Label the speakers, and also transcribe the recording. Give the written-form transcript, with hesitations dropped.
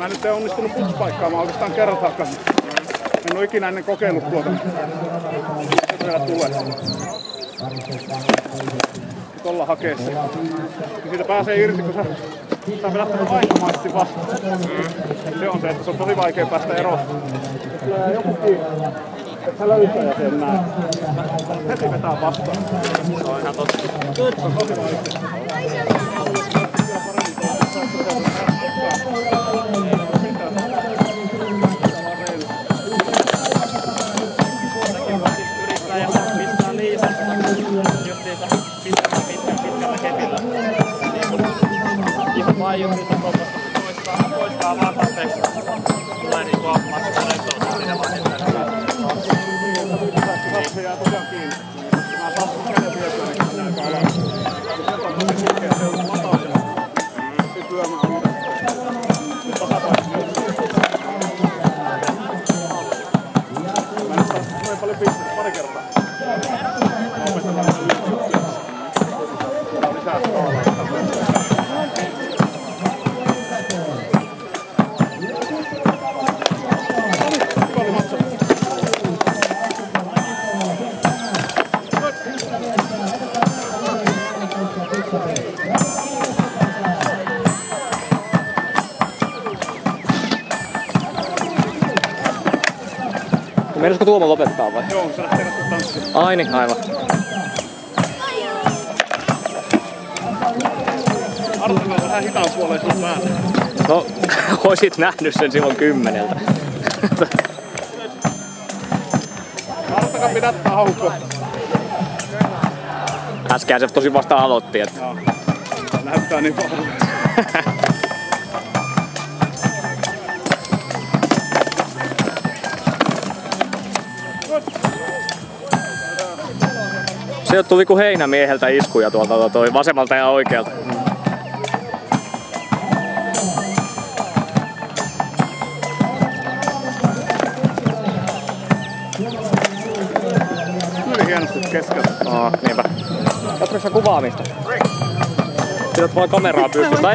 Speaker 1: Mä nyt en onnistunut putsupaikkaamaan oikeastaan kertaakaan. En oo ikinä ennen kokeillut tuota. Se vielä tulee. Nyt ollaan hakee se. Ja siitä pääsee irti, kun sä vedät ainomaisesti vastaan. Se on se, että se on tosi vaikea päästä eroon. Tulee joku kiinni, että sä löytää sen näin. Heti vetää vastaan.
Speaker 2: Se on ihan totta.
Speaker 1: Se on tosi vaikea.
Speaker 2: Vai justiinsa tuommoista poistaa vaan tarpeeksi. Tulee niinku automaattista lentoa siinä vaiheessa.
Speaker 1: Se jää tosiaan kiinni. Mä saan sun käden vietyä, niin kun näitä alas. Sieltä on tosi kukea, se on mataisena. Sitten lyömään uudestaan. Sitten tasapainoisesti. Mä nyt saan noin paljon pistettä pari kertaa. Mä opetan vähän lyötyä. Tää on lisää skaalaa.
Speaker 2: Meinaisiko Tuomo lopettaa vai?
Speaker 1: Joo, se lähtee katsomaan tanssia.
Speaker 2: Ai niin, aivan.
Speaker 1: Arttu on vähän hitaan puoleen sun päälle.
Speaker 2: No, oisit nähnyt sen silloin 10:00.
Speaker 1: Arttakaan pidä taukoa.
Speaker 2: Äsken se tosi vasta aloitti, että...
Speaker 1: Joo. Näyttää niin paljon.
Speaker 2: Sieltä tuli kuin heinämieheltä iskuja tuolta toi vasemmalta ja oikealta.
Speaker 1: Tuli hienosti keskellä.
Speaker 2: Niinpä. Katsoitko sä kuvaamista? Pidät vaan kameraa pystyssä.